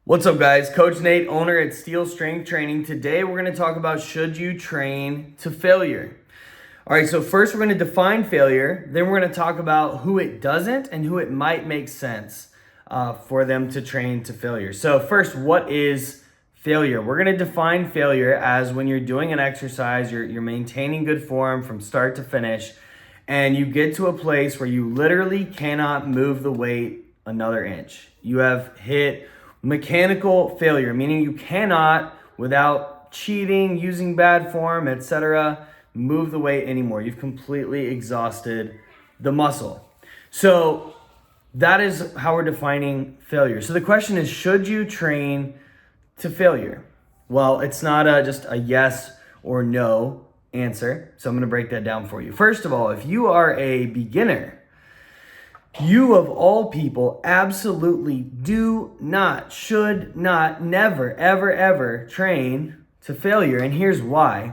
What's up, guys? Coach Nate, owner at Steel Strength Training. Today we're going to talk about should you train to failure. All right, so first we're going to define failure, then we're going to talk about who it doesn't and who it might make sense for them to train to failure. So first, what is failure? We're going to define failure as when you're doing an exercise, you're maintaining good form from start to finish, and you get to a place where you literally cannot move the weight another inch. You have hit mechanical failure, meaning you cannot, without cheating, using bad form, etc., move the weight anymore. You've completely exhausted the muscle. So that is how we're defining failure. So the question is, should you train to failure? Well, it's not just a yes or no answer. So I'm going to break that down for you. First of all, if you are a beginner, you of all people absolutely do not, should not, never, ever train to failure. And here's why.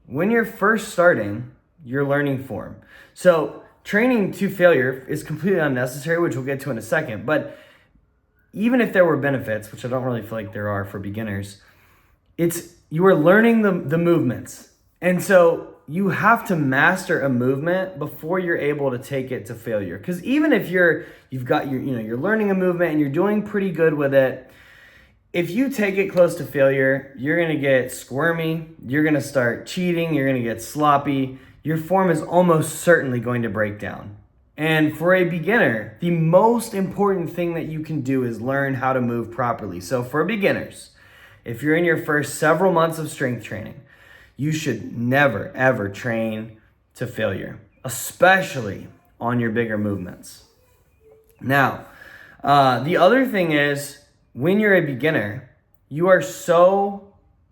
When you're first starting, you're learning form. So training to failure is completely unnecessary, which we'll get to in a second. But even if there were benefits, which I don't really feel like there are for beginners, you are learning the movements. And so you have to master a movement before you're able to take it to failure. Because even if you're learning a movement and you're doing pretty good with it, if you take it close to failure, you're gonna get squirmy, you're gonna start cheating, you're gonna get sloppy, your form is almost certainly going to break down. And for a beginner, the most important thing that you can do is learn how to move properly. So for beginners, if you're in your first several months of strength training, you should never, ever train to failure, especially on your bigger movements. Now, the other thing is, when you're a beginner, your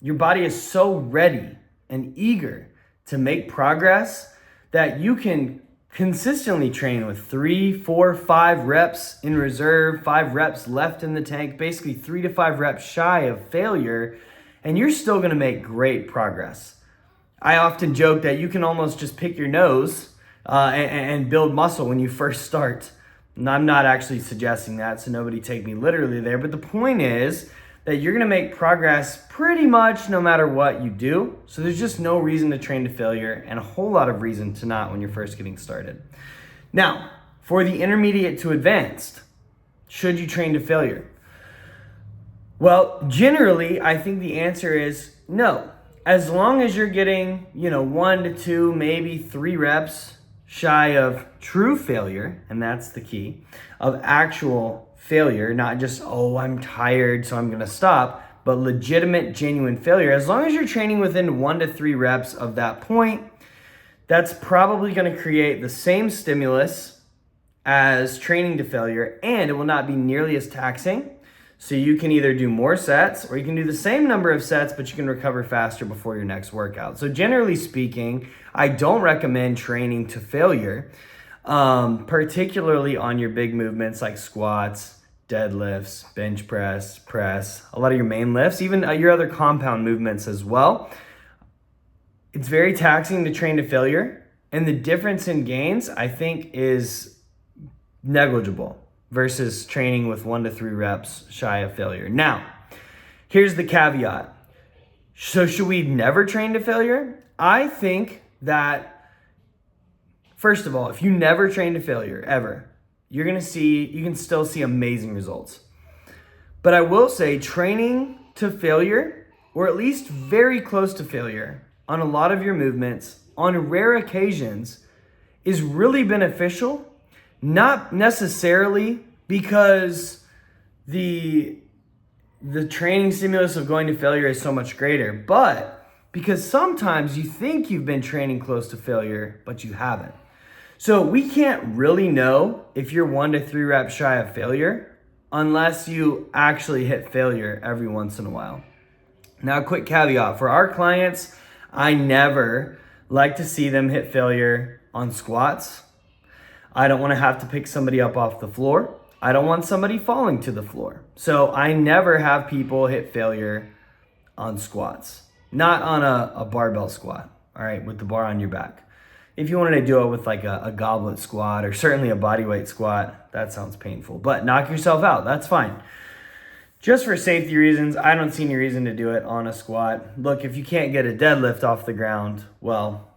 body is so ready and eager to make progress that you can consistently train with 3, 4, 5 reps in reserve, 5 reps left in the tank, basically 3 to 5 reps shy of failure, and you're still gonna make great progress. I often joke that you can almost just pick your nose and build muscle when you first start. And I'm not actually suggesting that, so nobody take me literally there. But the point is that you're gonna make progress pretty much no matter what you do. So there's just no reason to train to failure and a whole lot of reason to not when you're first getting started. Now, for the intermediate to advanced, should you train to failure? Well, generally, I think the answer is no. As long as you're getting, 1 to 2, maybe 3 reps shy of true failure, and that's the key, of actual failure, not just, I'm tired, so I'm gonna stop, but legitimate, genuine failure. As long as you're training within 1 to 3 reps of that point, that's probably gonna create the same stimulus as training to failure, and it will not be nearly as taxing. So you can either do more sets or you can do the same number of sets, but you can recover faster before your next workout. So generally speaking, I don't recommend training to failure, particularly on your big movements like squats, deadlifts, bench press, a lot of your main lifts, even your other compound movements as well. It's very taxing to train to failure, and the difference in gains, I think, is negligible versus training with 1 to 3 reps shy of failure. Now, here's the caveat. So should we never train to failure? I think that, first of all, if you never train to failure, ever, you can still see amazing results. But I will say training to failure, or at least very close to failure, on a lot of your movements, on rare occasions, is really beneficial. Not necessarily because the training stimulus of going to failure is so much greater, but because sometimes you think you've been training close to failure, but you haven't. So we can't really know if you're 1 to 3 reps shy of failure unless you actually hit failure every once in a while. Now, a quick caveat. For our clients, I never like to see them hit failure on squats. I don't want to have to pick somebody up off the floor. I don't want somebody falling to the floor. So I never have people hit failure on squats. Not on a barbell squat, all right, with the bar on your back. If you wanted to do it with like a goblet squat or certainly a bodyweight squat, that sounds painful. But knock yourself out, that's fine. Just for safety reasons, I don't see any reason to do it on a squat. Look, if you can't get a deadlift off the ground, well,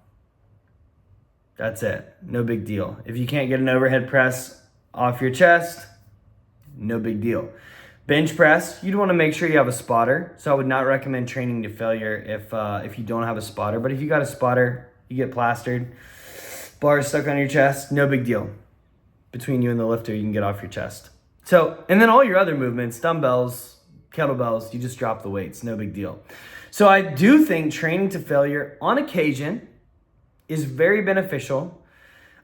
that's it. No big deal. If you can't get an overhead press off your chest, no big deal. Bench press, you'd want to make sure you have a spotter. So I would not recommend training to failure if you don't have a spotter. But if you got a spotter, you get plastered, bars stuck on your chest, no big deal. Between you and the lifter, you can get off your chest. So, and then all your other movements, dumbbells, kettlebells, you just drop the weights, no big deal. So I do think training to failure on occasion is very beneficial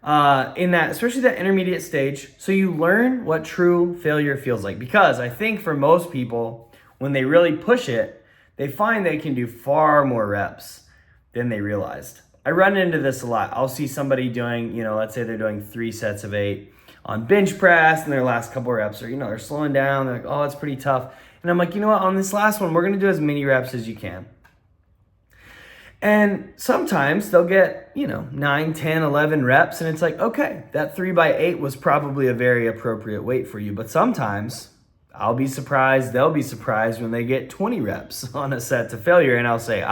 in that, especially that intermediate stage. So you learn what true failure feels like. Because I think for most people, when they really push it, they find they can do far more reps than they realized. I run into this a lot. I'll see somebody doing, let's say they're doing 3 sets of 8 on bench press and their last couple reps, or, they're slowing down. They're like, oh, it's pretty tough. And I'm like, you know what? On this last one, we're going to do as many reps as you can. And sometimes they'll get, 9, 10, 11 reps. And it's like, okay, that 3x8 was probably a very appropriate weight for you. But sometimes I'll be surprised, they'll be surprised when they get 20 reps on a set to failure. And I'll say,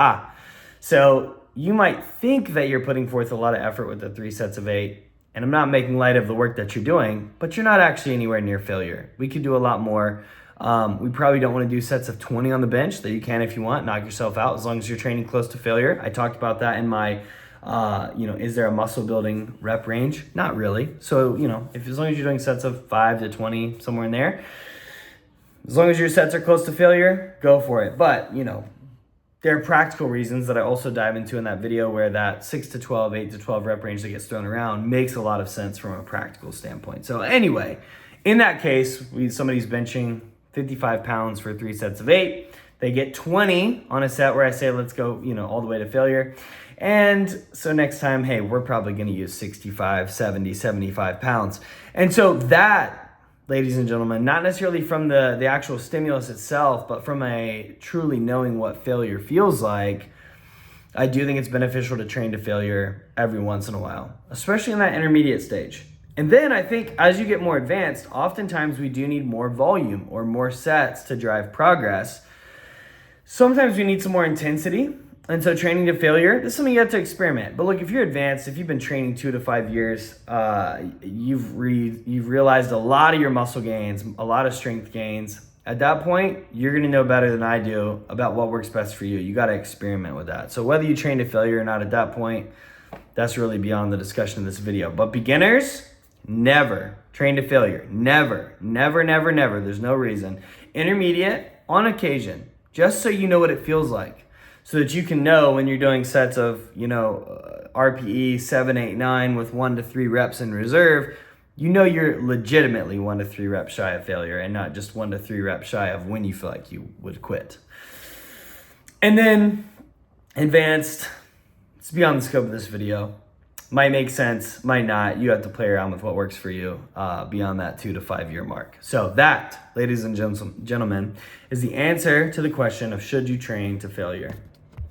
so you might think that you're putting forth a lot of effort with the 3 sets of 8. And I'm not making light of the work that you're doing, but you're not actually anywhere near failure. We could do a lot more. We probably don't want to do sets of 20 on the bench, that you can if you want, knock yourself out as long as you're training close to failure. I talked about that in my, is there a muscle building rep range? Not really. So, as long as you're doing sets of 5 to 20, somewhere in there, as long as your sets are close to failure, go for it. But, there are practical reasons that I also dive into in that video where that 6 to 12, 8 to 12 rep range that gets thrown around makes a lot of sense from a practical standpoint. So anyway, in that case, somebody's benching 55 pounds for 3 sets of 8. They get 20 on a set where I say, let's go, all the way to failure. And so next time, hey, we're probably going to use 65, 70, 75 pounds. And so that, ladies and gentlemen, not necessarily from the actual stimulus itself, but from a truly knowing what failure feels like, I do think it's beneficial to train to failure every once in a while, especially in that intermediate stage. And then I think as you get more advanced, oftentimes we do need more volume or more sets to drive progress. Sometimes we need some more intensity. And so training to failure, this is something you have to experiment. But look, if you're advanced, if you've been training 2 to 5 years, you've realized a lot of your muscle gains, a lot of strength gains. At that point, you're going to know better than I do about what works best for you. You got to experiment with that. So whether you train to failure or not at that point, that's really beyond the discussion of this video. But beginners, never train to failure. Never, never, never, never. There's no reason. Intermediate, on occasion, just so you know what it feels like. So that you can know when you're doing sets of, RPE 7, 8, 9 with 1 to 3 reps in reserve, you're legitimately 1 to 3 reps shy of failure and not just 1 to 3 reps shy of when you feel like you would quit. And then advanced, it's beyond the scope of this video. Might make sense, might not. You have to play around with what works for you beyond that 2 to 5 year mark. So that, ladies and gentlemen, is the answer to the question of should you train to failure.